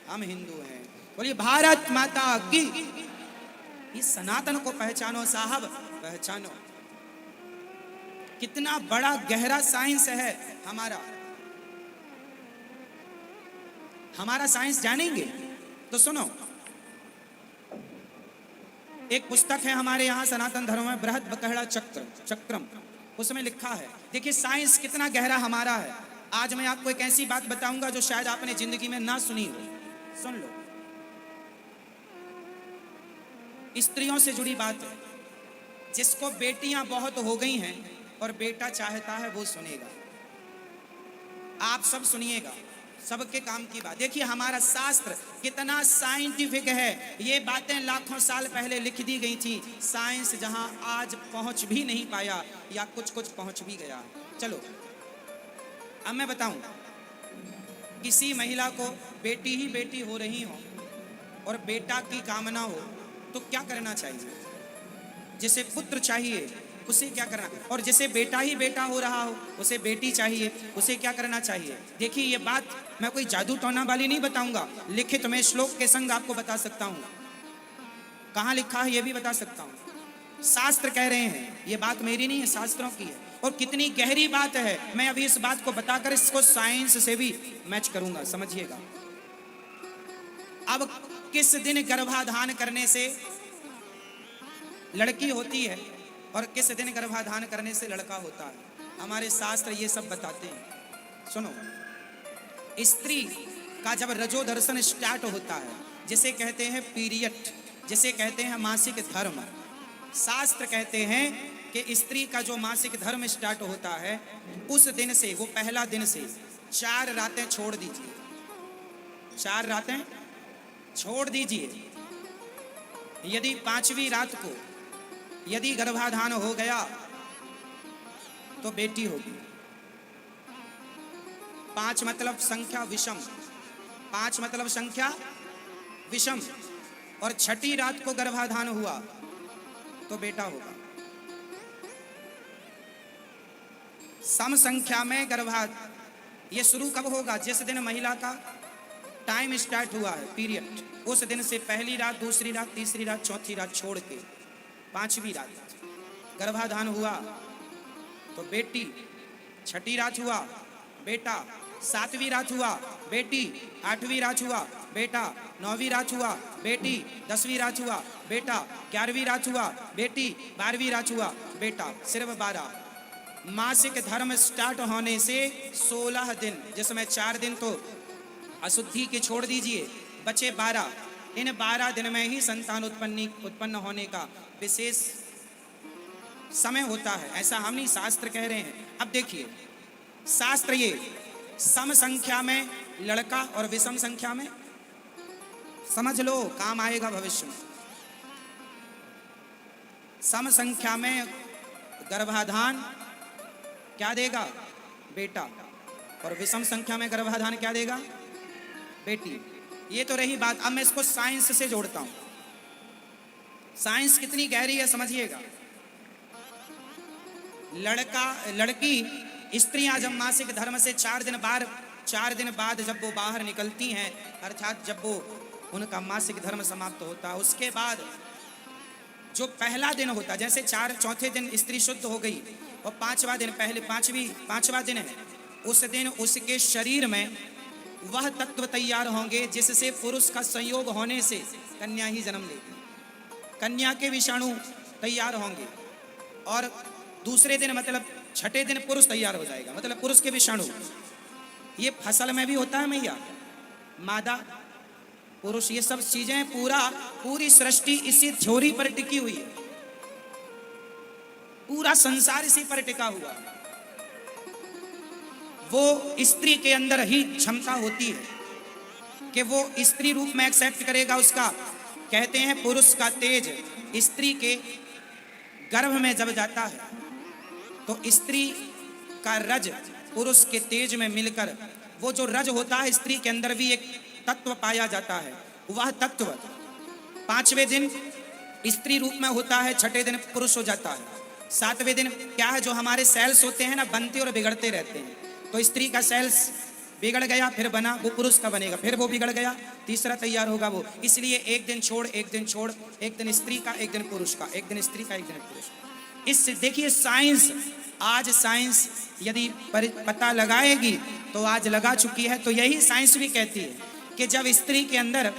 हम हिंदू हैं। बोलिए भारत माता की। इस सनातन को पहचानो साहब, पहचानो। कितना बड़ा गहरा साइंस है हमारा। हमारा साइंस जानेंगे तो सुनो, एक पुस्तक है हमारे यहाँ सनातन धर्म में, बृहद बकहड़ा चक्रम, उसमें लिखा है, देखिए साइंस कितना गहरा हमारा है। आज मैं आपको एक ऐसी बात बताऊंगा जो शायद आपने जिंदगी में ना सुनी हो, सुन लो। स्त्रियों से जुड़ी बात है। जिसको बेटियां बहुत हो गई हैं और बेटा चाहता है वो सुनेगा, आप सब सुनिएगा, सबके काम की बात। देखिए हमारा शास्त्र कितना साइंटिफिक है। ये बातें लाखों साल पहले लिख दी गई थी। साइंस जहां आज पहुंच भी नहीं पाया या कुछ कुछ पहुंच भी गया। चलो अब मैं बताऊं, किसी महिला को बेटी ही बेटी हो रही हो और बेटा की कामना हो तो क्या करना चाहिए? जिसे पुत्र चाहिए उसे क्या करना, और जिसे बेटा ही बेटा हो रहा हो उसे बेटी चाहिए, उसे क्या करना चाहिए? देखिए ये बात मैं कोई जादू टोना वाली नहीं बताऊंगा, लिखित में श्लोक के संग आपको बता सकता हूं। कहां लिखा है ये भी बता सकता हूं। शास्त्र कह रहे हैं, ये बात मेरी नहीं है, शास्त्रों की है। और कितनी गहरी बात है, मैं अभी इस बात को बताकर इसको साइंस से भी मैच करूंगा, समझिएगा। अब किस दिन गर्भाधान करने से लड़की होती है और किस दिन गर्भाधान करने से लड़का होता है, हमारे शास्त्र ये सब बताते हैं। सुनो, स्त्री का जब रजो दर्शन स्टार्ट होता है, जिसे कहते हैं पीरियड, जिसे कहते हैं मासिक धर्म, शास्त्र कहते हैं कि स्त्री का जो मासिक धर्म स्टार्ट होता है उस दिन से, वो पहला दिन से 4 रातें छोड़ दीजिए, 4 रातें छोड़ दीजिए। यदि 5वीं रात को यदि गर्भाधान हो गया तो बेटी होगी। 5 मतलब संख्या विषम, 5 मतलब संख्या विषम, और 6ठी रात को गर्भाधान हुआ तो बेटा होगा। सम संख्या में गर्भाधान ये शुरू कब होगा? जिस दिन महिला का टाइम स्टार्ट हुआ है, पीरियड, उस दिन से पहली रात, दूसरी रात, तीसरी रात, चौथी रात छोड़ के 5वीं रात गर्भाधान हुआ तो बेटी, 6ठी रात हुआ बेटा, 7वीं रात हुआ बेटी, 8वीं रात हुआ बेटा, 9वीं रात हुआ बेटी, 10वीं रात हुआ बेटा, 11वीं रात हुआ बेटी, 12वीं रात हुआ बेटा, सिर्फ 12। मासिक धर्म स्टार्ट होने से 16 दिन, जिसमें 4 दिन तो अशुद्धि के छोड़ दीजिए, बचे 12। इन 12 दिन में ही संतान उत्पन्न होने का विशेष समय होता है। ऐसा हम नहीं, शास्त्र कह रहे हैं। अब देखिए शास्त्र ये सम संख्या में लड़का और विषम संख्या में, समझ लो काम आएगा भविष्य में। सम संख्या में गर्भाधान क्या देगा? बेटा, और विषम संख्या में गर्भाधान क्या देगा? बेटी। ये तो रही बात। अब मैं इसको साइंस से जोड़ता हूं। साइंस कितनी गहरी है समझिएगा। लड़की स्त्रियां जब मासिक धर्म से 4 दिन बाद जब वो बाहर निकलती हैं, अर्थात जब वो उनका मासिक धर्म समाप्त होता है, उसके बाद जो पहला दिन होता है, जैसे 4 दिन स्त्री शुद्ध हो गई और 5वां दिन, पहले 5वां दिन है, उस दिन उसके शरीर में वह तत्व तैयार होंगे जिससे पुरुष का संयोग होने से कन्या ही जन्म लेगी। कन्या के विषाणु तैयार होंगे और दूसरे दिन मतलब 6ठे दिन पुरुष तैयार हो जाएगा, मतलब पुरुष के विषाणु। ये फसल में भी होता है मैया, मादा पुरुष, ये सब चीजें पूरी सृष्टि इसी थ्योरी पर टिकी हुई है। पूरा संसार इसी पर टिका हुआ है। वो स्त्री के अंदर ही क्षमता होती है कि वो स्त्री रूप में एक्सेप्ट करेगा उसका। कहते हैं पुरुष का तेज स्त्री के गर्भ में जब जाता है तो स्त्री का रज पुरुष के तेज में मिलकर, वो जो रज होता है स्त्री के अंदर भी एक तत्व पाया जाता है। वह तत्व 5वें दिन स्त्री रूप में होता है, 6ठे दिन पुरुष हो जाता है। 7वें दिन क्या है, जो हमारे सेल्स होते हैं ना, बनते और बिगड़ते रहते हैं। तो स्त्री का सेल्स बिगड़ गया फिर बना, वो पुरुष का बनेगा, फिर वो बिगड़ गया, तीसरा तैयार होगा वो। इसलिए एक दिन छोड़ एक दिन छोड़, एक दिन स्त्री का एक दिन पुरुष का, एक दिन स्त्री का एक दिन पुरुष का। इससे देखिए साइंस, आज साइंस यदि पता लगाएगी तो आज लगा चुकी है। तो यही साइंस भी कहती है कि जब स्त्री के अंदर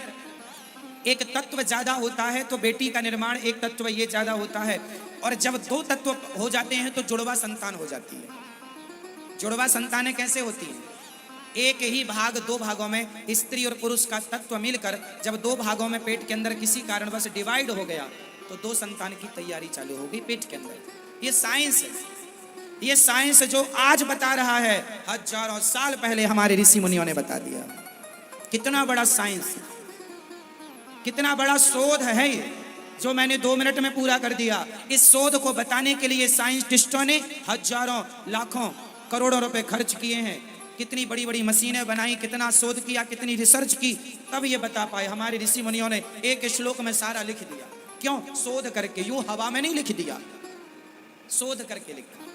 एक तत्व ज्यादा होता है तो बेटी का निर्माण एक तत्व ये ज्यादा होता है, और जब दो तत्व हो जाते हैं तो जुड़वा संतान हो जाती है। जुड़वा संतानें कैसे होती हैं? एक ही भाग दो भागों में, स्त्री और पुरुष का तत्व मिलकर जब दो भागों में पेट के अंदर किसी कारणवश डिवाइड हो गया तो दो संतान की तैयारी चालू हो गई पेट के अंदर। ये साइंस है, ये साइंस जो आज बता रहा है, हजारों साल पहले हमारे ऋषि मुनियों ने बता दिया। कितना बड़ा साइंस, कितना बड़ा शोध है ये, जो मैंने 2 मिनट में पूरा कर दिया। इस शोध को बताने के लिए साइंटिस्टों ने हजारों लाखों करोड़ों रुपए खर्च किए हैं, कितनी बड़ी बड़ी मशीनें बनाई, कितना शोध किया, कितनी रिसर्च की, तब ये बता पाए। हमारे ऋषि मुनियों ने एक श्लोक में सारा लिख दिया। क्यों? शोध करके, यूं हवा में नहीं लिख दिया, शोध करके लिखा।